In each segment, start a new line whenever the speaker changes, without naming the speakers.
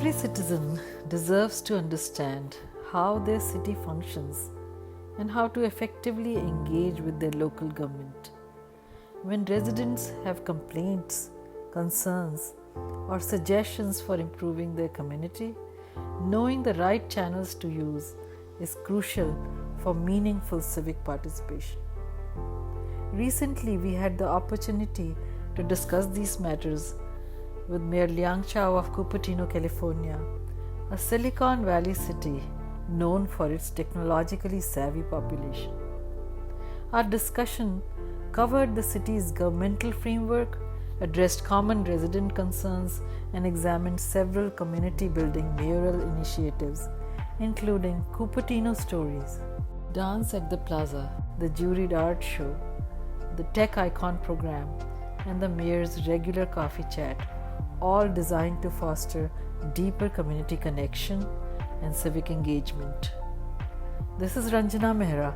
Every citizen deserves to understand how their city functions and how to effectively engage with their local government. When residents have complaints, concerns, or suggestions for improving their community, knowing the right channels to use is crucial for meaningful civic participation. Recently, we had the opportunity to discuss these matters with Mayor Liang Chao of Cupertino, California, a Silicon Valley city known for its technologically savvy population. Our discussion covered the city's governmental framework, addressed common resident concerns, and examined several community building mayoral initiatives, including Cupertino Stories, Dance at the Plaza, the Juried Art Show, the Tech Icon program, and the mayor's regular coffee chat, all designed to foster deeper community connection and civic engagement. This is Ranjana Mehra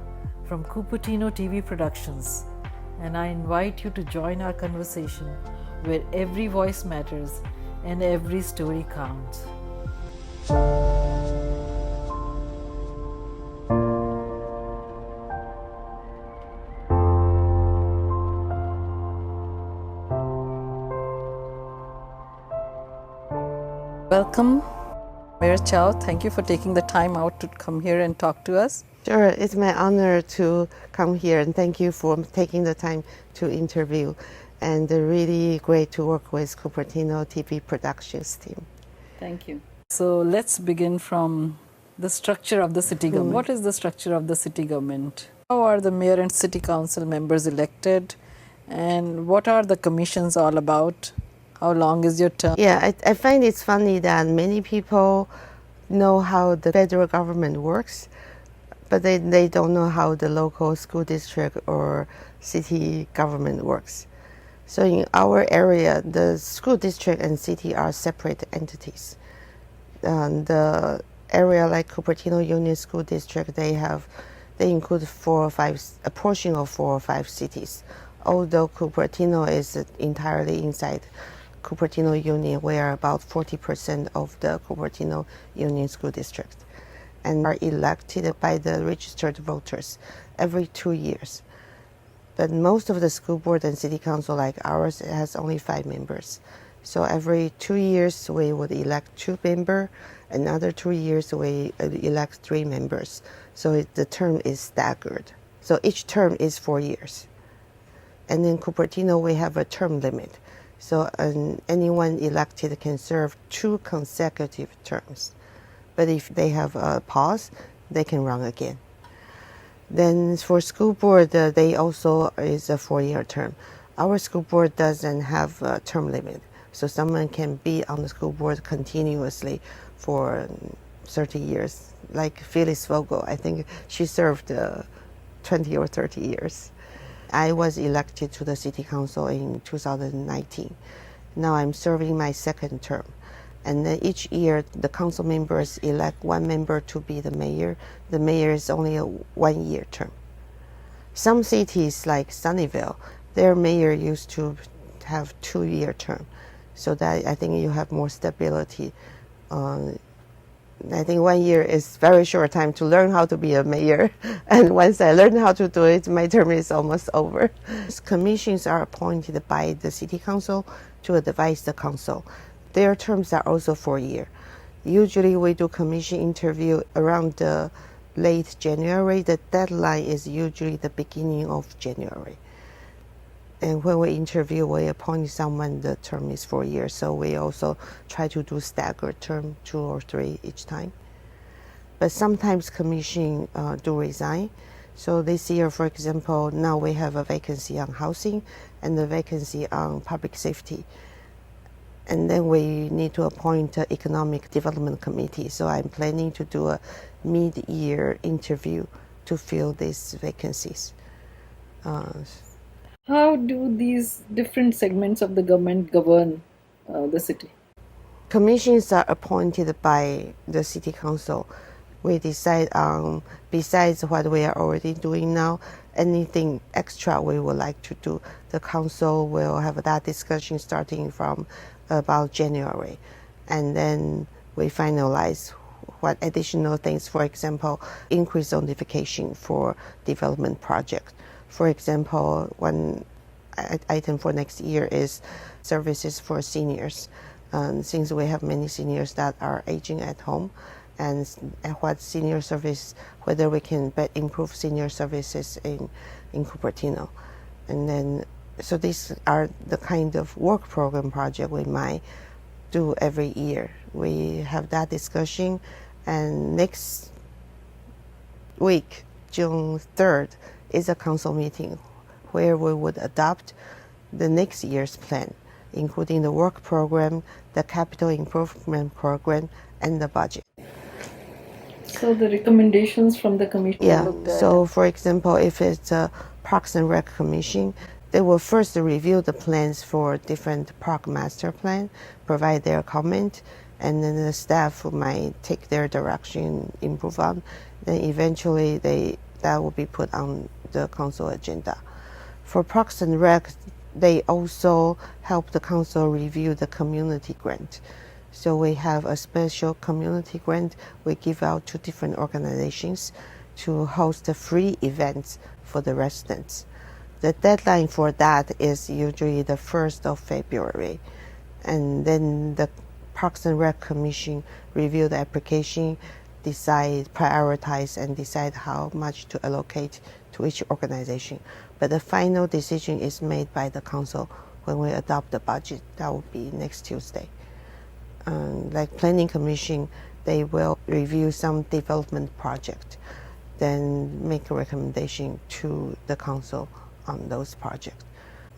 from Cupertino TV Productions, and I invite you to join our conversation where every voice matters and every story counts. Welcome, Mayor Chao. Thank you for taking the time out to come here and talk to us.
Sure, it's my honor to come here, and thank you for taking the time to interview. And really great to work with Cupertino TV Productions team.
Thank you. So let's begin from the structure of the city government. What is the structure of the city government? How are the mayor and city council members elected? And what are the commissions all about? How long is your term?
Yeah, I find it's funny that many people know how the federal government works, but they don't know how the local school district or city government works. So in our area, the school district and city are separate entities. The area like Cupertino Union School District, they include a portion of 4 or 5 cities. Although Cupertino is entirely inside Cupertino Union, we are about 40% of the Cupertino Union School District, and are elected by the registered voters every 2 years. But most of the school board and city council like ours has only 5 members. So every 2 years we would elect 2 members, another 2 years we elect 3 members. So the term is staggered. So each term is 4 years. And in Cupertino we have a term limit. So anyone elected can serve 2 consecutive terms. But if they have a pause, they can run again. Then for school board, they also is a 4-year term. Our school board doesn't have a term limit. So someone can be on the school board continuously for 30 years. Like Phyllis Vogel, I think she served 20 or 30 years. I was elected to the city council in 2019. Now I'm serving my 2nd term. And then each year, the council members elect 1 member to be the mayor. The mayor is only a 1-year term. Some cities like Sunnyvale, their mayor used to have 2-year term. So that I think you have more stability. I think 1 year is very short time to learn how to be a mayor. And once I learn how to do it, my term is almost over. Commissions are appointed by the city council to advise the council. Their terms are also 4 years. Usually we do commission interview around late January. The deadline is usually the beginning of January. And when we interview, we appoint someone, the term is 4 years. So we also try to do staggered term, 2 or 3 each time. But sometimes commission do resign. So this year, for example, now we have a vacancy on housing and a vacancy on public safety. And then we need to appoint an economic development committee. So I'm planning to do a mid-year interview to fill these vacancies.
How do these different segments of the government govern the city?
Commissions are appointed by the city council. We decide on, besides what we are already doing now, anything extra we would like to do. The council will have that discussion starting from about January. And then we finalize what additional things, for example, increase notification for development project. For example, one item for next year is services for seniors. Since we have many seniors that are aging at home, and what senior service, whether we can improve senior services in Cupertino. And then, so these are the kind of work program project we might do every year. We have that discussion, and next week, June 3rd, is a council meeting where we would adopt the next year's plan, including the work program, the capital improvement program, and the budget.
So the recommendations from the commission
Yeah,
looked at.
so for example, if it's a Parks and Rec Commission, they will first review the plans for different park master plan, provide their comment, and then the staff might take their direction, improve on. Then eventually that will be put on the council agenda. For Parks and Rec, they also help the council review the community grant. So we have a special community grant we give out to different organizations to host free events for the residents. The deadline for that is usually the 1st of February. And then the Parks and Rec Commission review the application, decide, prioritize, and decide how much to allocate to each organization. But the final decision is made by the council when we adopt the budget. That will be next Tuesday. Like Planning Commission, they will review some development project, then make a recommendation to the council on those projects.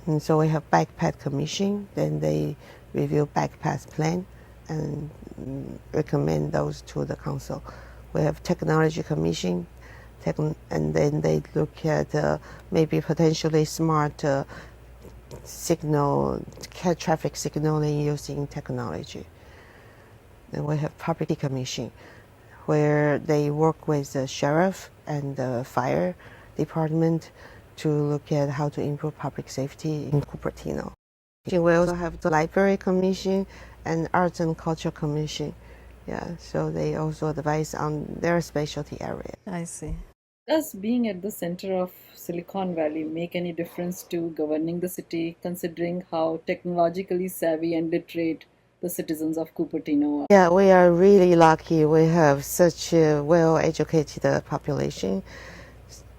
And so we have Backpath Commission, then they review Backpath plan and recommend those to the council. We have Technology Commission, and then they look at maybe potentially smart traffic signaling using technology. Then we have Property Commission, where they work with the sheriff and the fire department to look at how to improve public safety in Cupertino. We also have the Library Commission and Arts and Culture Commission. Yeah, so they also advise on their specialty area.
I see. Does being at the center of Silicon Valley make any difference to governing the city, considering how technologically savvy and literate the citizens of Cupertino are?
Yeah, we are really lucky. We have such a well-educated population.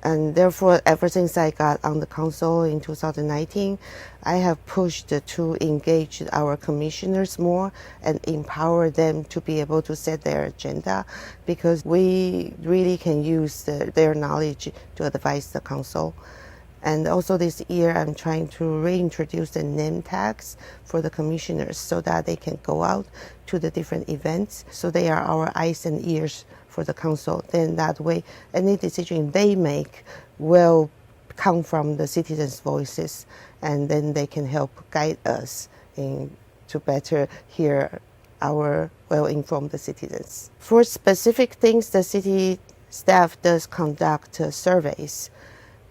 And therefore, ever since I got on the council in 2019, I have pushed to engage our commissioners more and empower them to be able to set their agenda, because we really can use their knowledge to advise the council. And also this year, I'm trying to reintroduce the name tags for the commissioners so that they can go out to the different events. So they are our eyes and ears for the council. Then that way, any decision they make will come from the citizens' voices, and then they can help guide us to better hear our well-informed citizens. For specific things, the city staff does conduct surveys.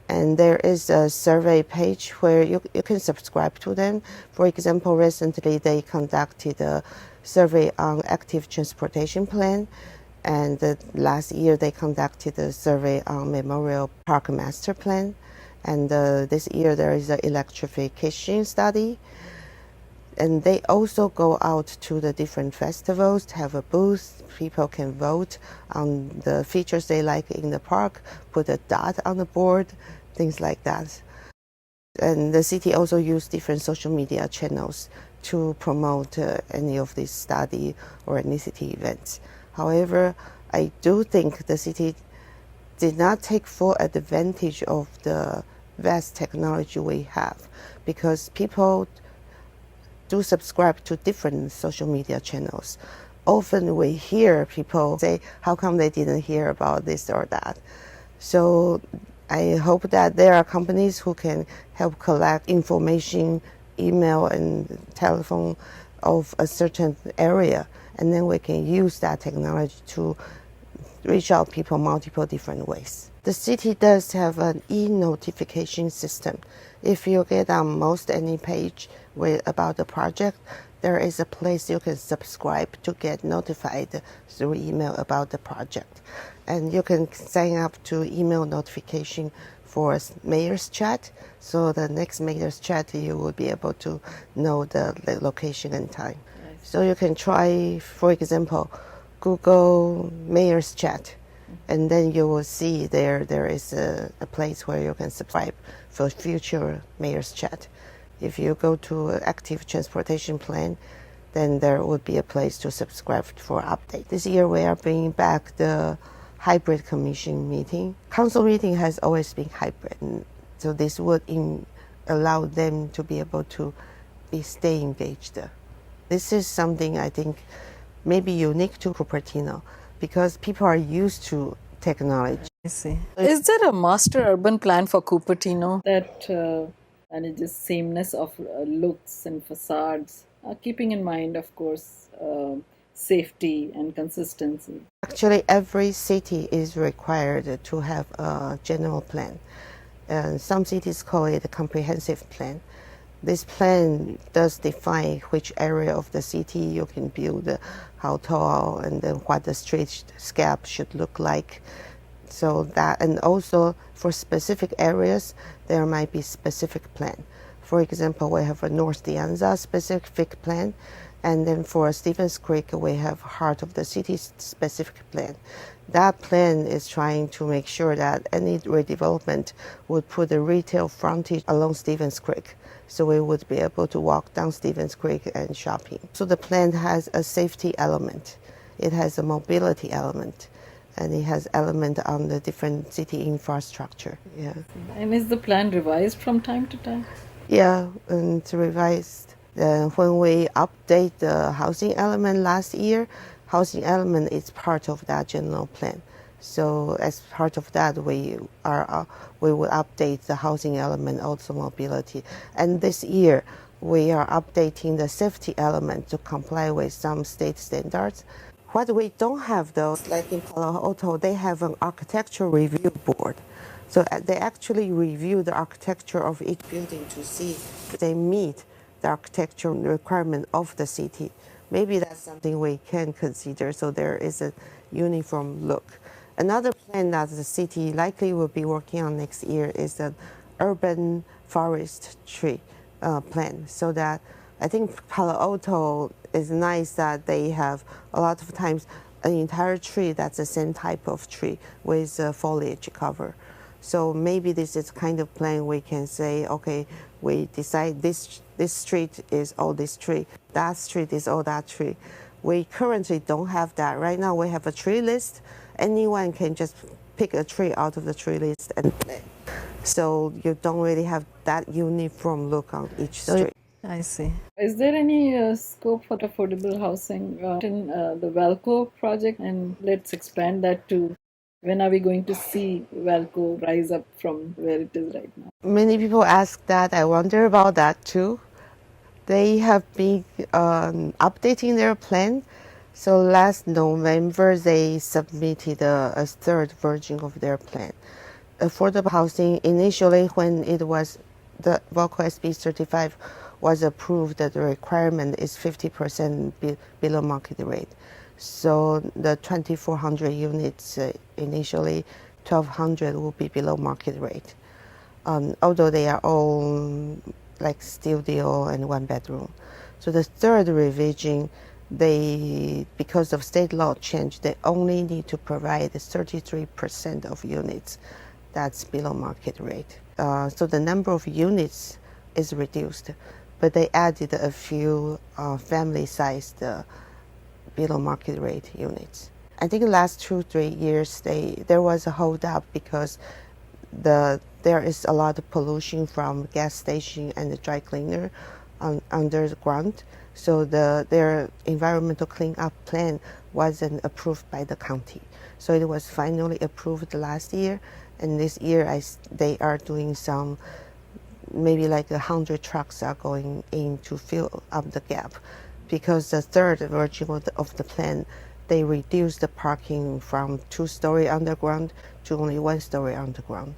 And there is a survey page where you can subscribe to them. For example, recently they conducted a survey on active transportation plan. And last year they conducted a survey on Memorial Park Master Plan. And this year there is an electrification study. And they also go out to the different festivals to have a booth. People can vote on the features they like in the park, put a dot on the board, things like that. And the city also uses different social media channels to promote any of these study or ethnicity events. However, I do think the city did not take full advantage of the vast technology we have, because people do subscribe to different social media channels. Often we hear people say, how come they didn't hear about this or that? So I hope that there are companies who can help collect information, email and telephone of a certain area, and then we can use that technology to reach out people multiple different ways. The city does have an e-notification system. If you get on most any page about the project, there is a place you can subscribe to get notified through email about the project. And you can sign up to email notification for mayor's chat. So the next mayor's chat, you will be able to know the location and time. So you can try, for example, Google mayor's chat, and then you will see there is a place where you can subscribe for future mayor's chat. If you go to active transportation plan, then there would be a place to subscribe for update. This year we are bringing back the hybrid commission meeting. Council meeting has always been hybrid, so this would allow them to be able to stay engaged. This is something I think maybe unique to Cupertino because people are used to technology.
I see. Is there a master urban plan for Cupertino that manages sameness of looks and facades, keeping in mind, of course, safety and consistency?
Actually, every city is required to have a general plan. And some cities call it a comprehensive plan. This plan does define which area of the city you can build, how tall, and then what the streetscape should look like. So that, and also for specific areas, there might be specific plan. For example, we have a North Dianza specific plan, and then for Stevens Creek, we have Heart of the City specific plan. That plan is trying to make sure that any redevelopment would put a retail frontage along Stevens Creek. So we would be able to walk down Stevens Creek and shopping. So the plan has a safety element. It has a mobility element. And it has element on the different city infrastructure. Yeah.
And is the plan revised from time to time?
Yeah, and it's revised. When we update the housing element last year, housing element is part of that general plan. So as part of that, we will update the housing element, also mobility. And this year, we are updating the safety element to comply with some state standards. What we don't have, though, like in Palo Alto, they have an architecture review board. So they actually review the architecture of each building to see if they meet the architectural requirement of the city. Maybe that's something we can consider, so there is a uniform look. Another plan that the city likely will be working on next year is an urban forest tree plan, so that I think Palo Alto is nice that they have a lot of times an entire tree that's the same type of tree with foliage cover. So maybe this is kind of plan we can say, okay, we decide this street is all this tree, that street is all that tree. We currently don't have that. Right now we have a tree list. Anyone can just pick a tree out of the tree list and play. So you don't really have that uniform look on each street.
I see. Is there any scope for affordable housing in the Valco project? And let's expand that to when are we going to see Valco rise up from where it is right now?
Many people ask that. I wonder about that too. They have been updating their plan. So last November, they submitted a third version of their plan. Affordable housing, initially when it was the Valco SB 35 was approved, that the requirement is 50% below market rate. So the 2,400 units, initially 1,200 will be below market rate. Although they are all like studio and one bedroom. So the third revision, because of state law change, they only need to provide 33% of units that's below market rate. So the number of units is reduced, but they added a few family-sized below market rate units. I think the last 2-3 years, there was a hold up because there is a lot of pollution from gas station and the dry cleaner underground. So their environmental cleanup plan wasn't approved by the county. So it was finally approved last year, and this year they are doing some, maybe like 100 trucks are going in to fill up the gap, because the third version of the plan, they reduced the parking from 2-story underground to only 1-story underground.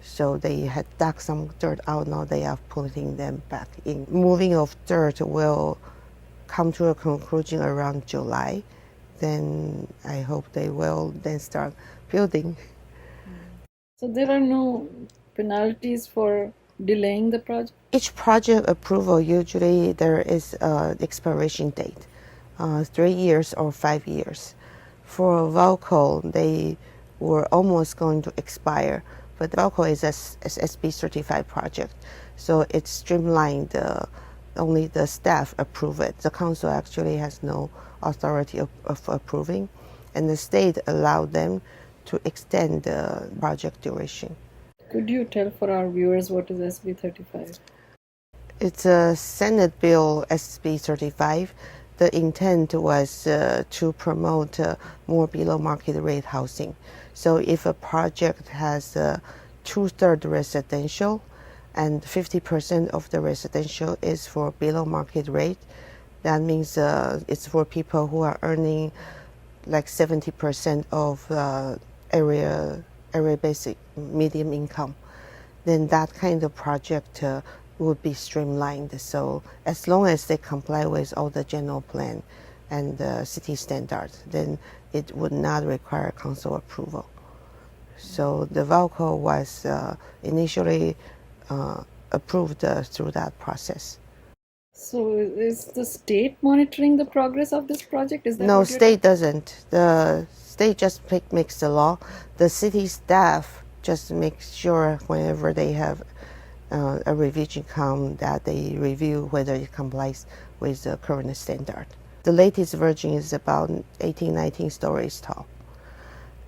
So they had dug some dirt out, now they are putting them back in. Moving of dirt will come to a conclusion around July. Then I hope they will then start building.
So there are no penalties for delaying the project?
Each project approval, usually there is an expiration date, 3 years or 5 years. For Valco, they were almost going to expire, but Valco is a SB certified project, so it's streamlined. Only the staff approve it. The council actually has no authority of approving, and the state allowed them to extend the project duration.
Could you tell for our viewers what is SB 35?
It's a Senate Bill SB 35. The intent was to promote more below market rate housing. So if a project has 2/3 residential and 50% of the residential is for below market rate, that means it's for people who are earning like 70% of area basic medium income. Then that kind of project would be streamlined. So as long as they comply with all the general plan and city standards, then it would not require council approval. So the Valco was initially approved through that process.
So is the state monitoring the progress of this project? Is that
No,
what you're
state doesn't. The state just makes the law. The city staff just makes sure whenever they have a revision come that they review whether it complies with the current standard. The latest version is about 18, 19 stories tall.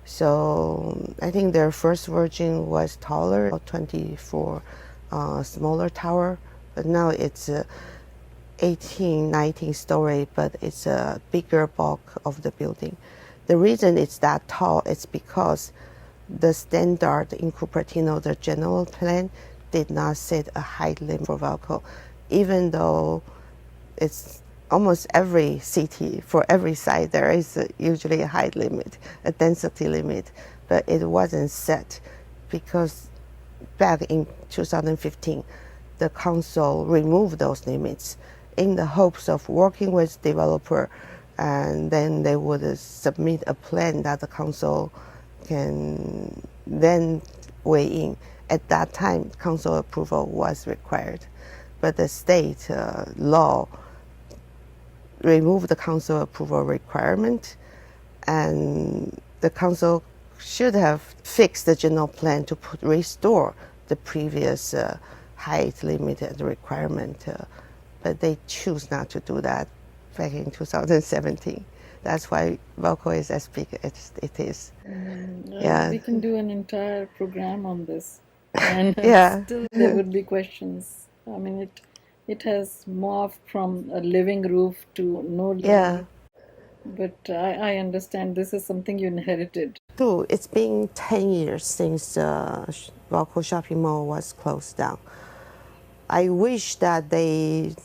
So I think their first version was taller, about 24 smaller tower, but now it's 18, 19 story, but it's a bigger bulk of the building. The reason it's that tall is because the standard in Cupertino, the general plan, did not set a height limit for Valco, even though it's almost every city, for every site, there is usually a height limit, a density limit, but it wasn't set because back in 2015, the council removed those limits in the hopes of working with developer, and then they would submit a plan that the council can then weigh in. At that time, council approval was required, but the state law removed the council approval requirement, and the council should have fixed the general plan to restore the previous height limit and requirement, but they choose not to do that back in 2017. That's why Valco is as big as it is. Yeah.
We can do an entire program on this, and
Yeah.
still there would be questions. I mean, it has morphed from a living roof to no living
Yeah.
roof. But I understand this is something you inherited.
True. It's been 10 years since Valco Shopping Mall was closed down. I wish that they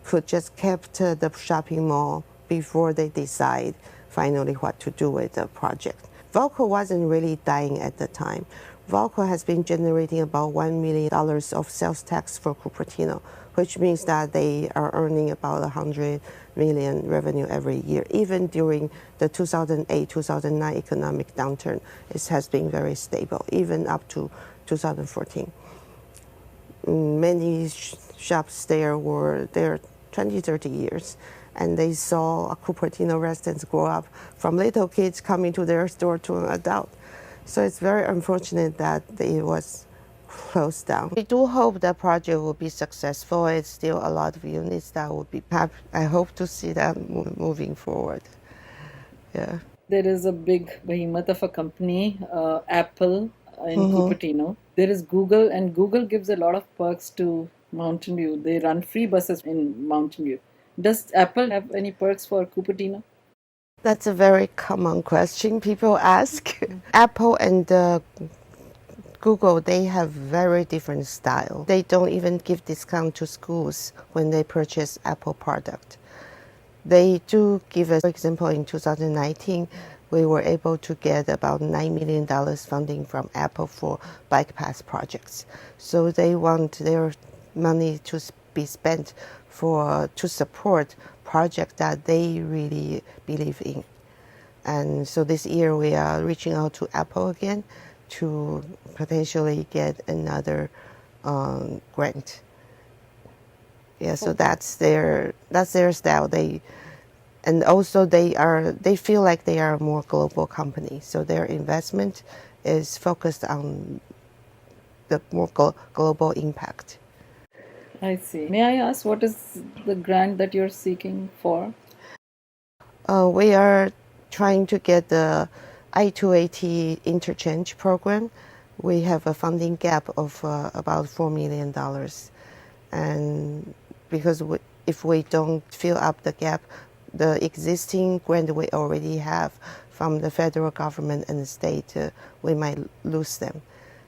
could just kept the shopping mall before they decide finally what to do with the project. Valco wasn't really dying at the time. Valco has been generating about $1 million of sales tax for Cupertino, which means that they are earning about $100 million revenue every year. Even during the 2008-2009 economic downturn, it has been very stable, even up to 2014. Many shops there were there 20, 30 years, and they saw Cupertino residents grow up from little kids coming to their store to an adult. So it's very unfortunate that it was closed down. We do hope that project will be successful. It's still a lot of units that will be packed. I hope to see that moving forward. Yeah.
There is a big behemoth of a company, Apple, in Cupertino. There is Google, and Google gives a lot of perks to Mountain View. They run free buses in Mountain View. Does Apple have any perks for Cupertino?
That's a very common question people ask. Apple and Google, they have very different style. They don't even give discount to schools when they purchase Apple product. They do give us, for example, in 2019, we were able to get about $9 million funding from Apple for bike path projects. So they want their money to be spent to support project that they really believe in. And so this year we are reaching out to Apple again to potentially get another grant. Yeah, so that's their style. And also they feel like they are a more global company. So their investment is focused on the more global impact.
I see. May I ask what is the grant that you're seeking for?
We are trying to get the I-280 interchange program. We have a funding gap of about $4 million. And because if we don't fill up the gap, the existing grant we already have from the federal government and the state, we might lose them.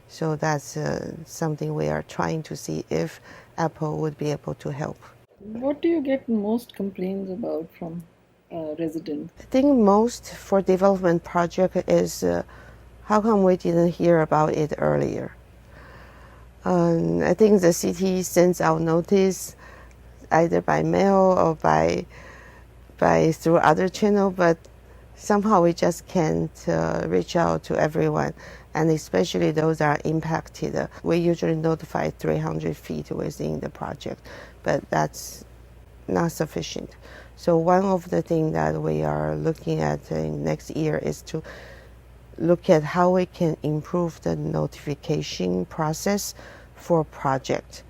So that's something we are trying to see if Apple would be able to help.
What do you get most complaints about from residents?
I think most for development project is how come we didn't hear about it earlier? I think the city sends out notice either by mail or by through other channel, but somehow we just can't reach out to everyone, and especially those that are impacted. We usually notify 300 feet within the project, but that's not sufficient. So one of the things that we are looking at in next year is to look at how we can improve the notification process for project.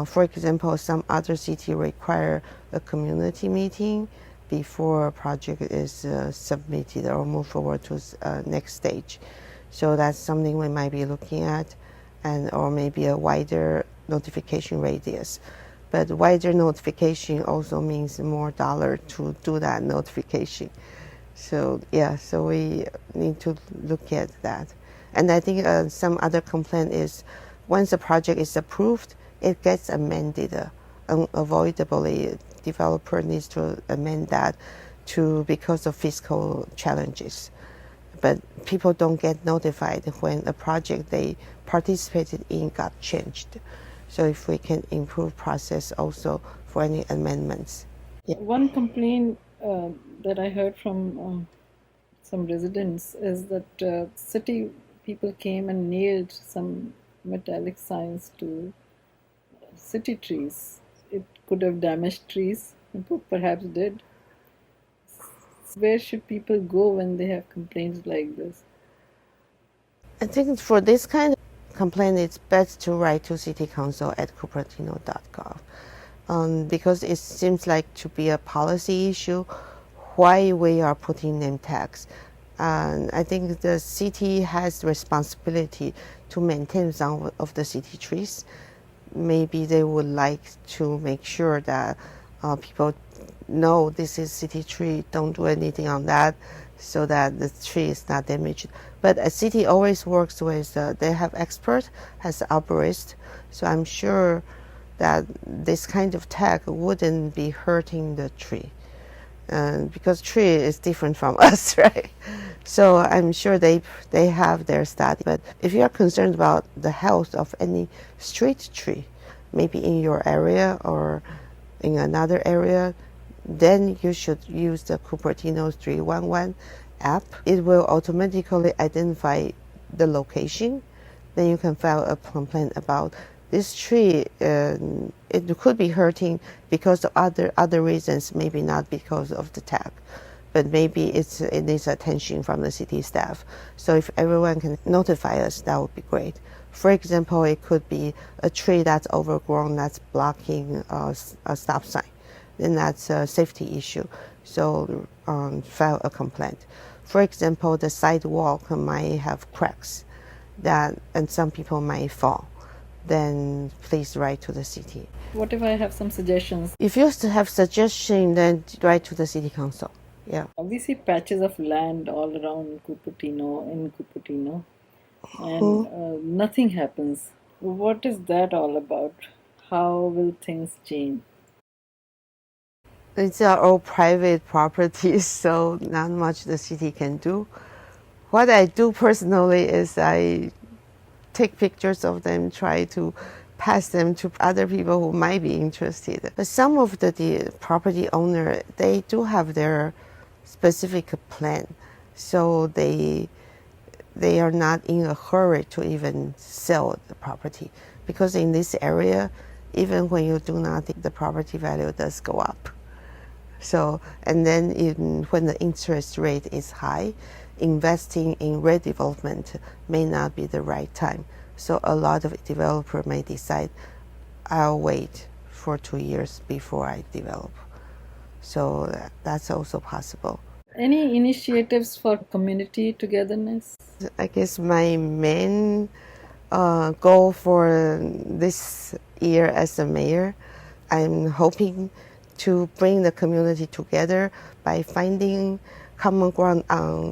For example, some other city require a community meeting before a project is submitted or move forward to next stage. So that's something we might be looking at, or maybe a wider notification radius. But wider notification also means more dollar to do that notification. So yeah, so we need to look at that. And I think some other complaint is once a project is approved, it gets amended unavoidably. Developer needs to amend that because of fiscal challenges. But people don't get notified when a project they participated in got changed. So if we can improve process also for any amendments.
Yeah. One complaint that I heard from some residents is that city people came and nailed some metallic signs to city trees. It could have damaged trees, perhaps did. Where should people go when they have complaints like this?
I think for this kind of complaint, it's best to write to City Council at cupertino.gov. Because it seems like to be a policy issue why we are putting name tags. And I think the city has responsibility to maintain some of the city trees. Maybe they would like to make sure that people know this is city tree, don't do anything on that, so that the tree is not damaged. But a city always works with, they have expert, has arborist, so I'm sure that this kind of tag wouldn't be hurting the tree. Because tree is different from us, right? So I'm sure they have their study. But if you are concerned about the health of any street tree, maybe in your area or in another area, then you should use the Cupertino 311 app. It will automatically identify the location. Then you can file a complaint about this tree. It could be hurting because of other reasons, maybe not because of the tag, but maybe it needs attention from the city staff. So if everyone can notify us, that would be great. For example, it could be a tree that's overgrown, that's blocking a stop sign. Then that's a safety issue. So file a complaint. For example, the sidewalk might have cracks and some people might fall. Then please write to the city.
What if I have some suggestions?
If you have suggestion, then write to the city council. Yeah.
We see patches of land all around Cupertino, and nothing happens. What is that all about? How will things change?
It's all private properties, so not much the city can do. What I do personally is I take pictures of them, try to pass them to other people who might be interested. But some of the property owner, they do have their specific plan, so they are not in a hurry to even sell the property, because in this area, even when you do nothing, the property value does go up. So, and then when the interest rate is high, investing in redevelopment may not be the right time. So a lot of developers may decide, I'll wait for 2 years before I develop. So that's also possible.
Any initiatives for community togetherness?
I guess my main goal for this year as a mayor, I'm hoping to bring the community together by finding common ground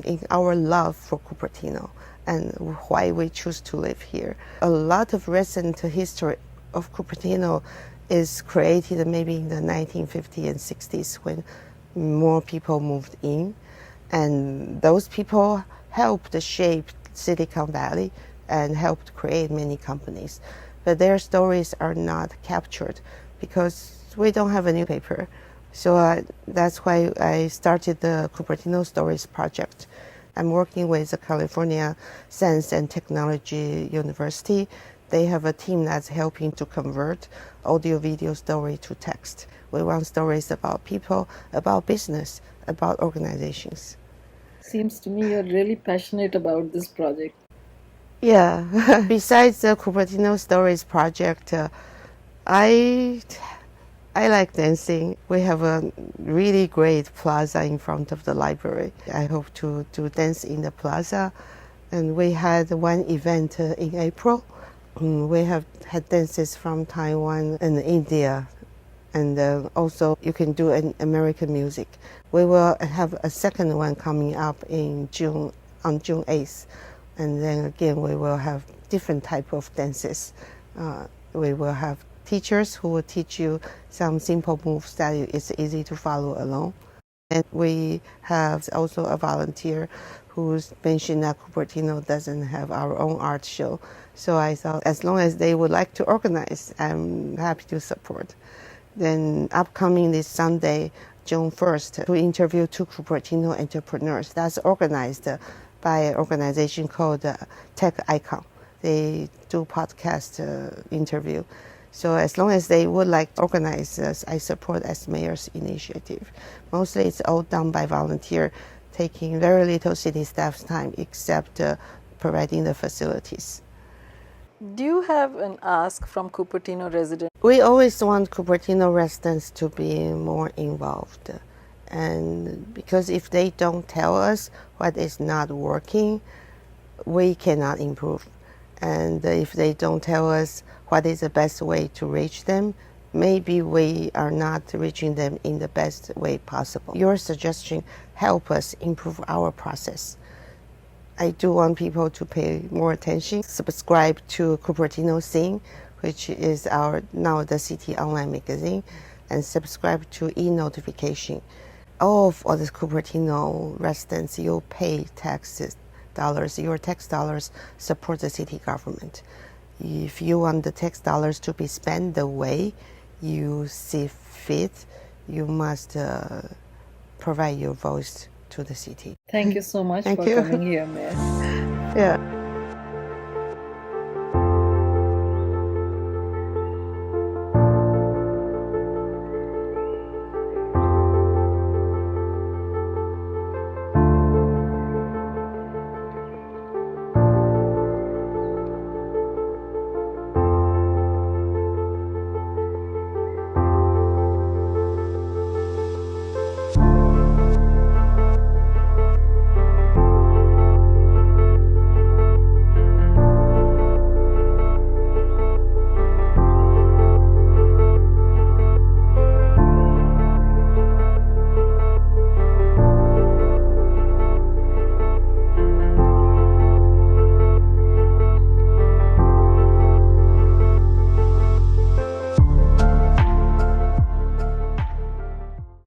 in our love for Cupertino and why we choose to live here. A lot of recent history of Cupertino is created maybe in the 1950s and 60s when more people moved in, and those people helped shape Silicon Valley and helped create many companies. But their stories are not captured because we don't have a newspaper. So that's why I started the Cupertino Stories Project. I'm working with the California Science and Technology University. They have a team that's helping to convert audio-video story to text. We want stories about people, about business, about organizations.
Seems to me you're really passionate about this project.
Yeah. Besides the Cupertino Stories Project, I like dancing. We have a really great plaza in front of the library. I hope to dance in the plaza. And we had one event in April. We have had dances from Taiwan and India. And also you can do an American music. We will have a second one coming up in June, on June 8th. And then again, we will have different type of dances. We will have teachers who will teach you some simple moves that it's easy to follow along. And we have also a volunteer who's mentioned that Cupertino doesn't have our own art show. So I thought as long as they would like to organize, I'm happy to support. Then upcoming this Sunday, June 1st, to interview 2 Cupertino entrepreneurs. That's organized by an organization called Tech Icon. They do podcast interview. So as long as they would like to organize this, I support as mayor's initiative. Mostly it's all done by volunteer, taking very little city staff's time except providing the facilities.
Do you have an ask from Cupertino residents?
We always want Cupertino residents to be more involved. And because if they don't tell us what is not working, we cannot improve. And if they don't tell us what is the best way to reach them, maybe we are not reaching them in the best way possible. Your suggestion help us improve our process. I do want people to pay more attention, subscribe to Cupertino Sing, which is now the city online magazine, and subscribe to e-notification. All of the Cupertino residents, you pay taxes dollars. Your tax dollars support the city government. If you want the tax dollars to be spent the way you see fit, you must provide your voice to the city.
Thank you so much
Thank
for
you.
coming here, Mayor.
Yeah.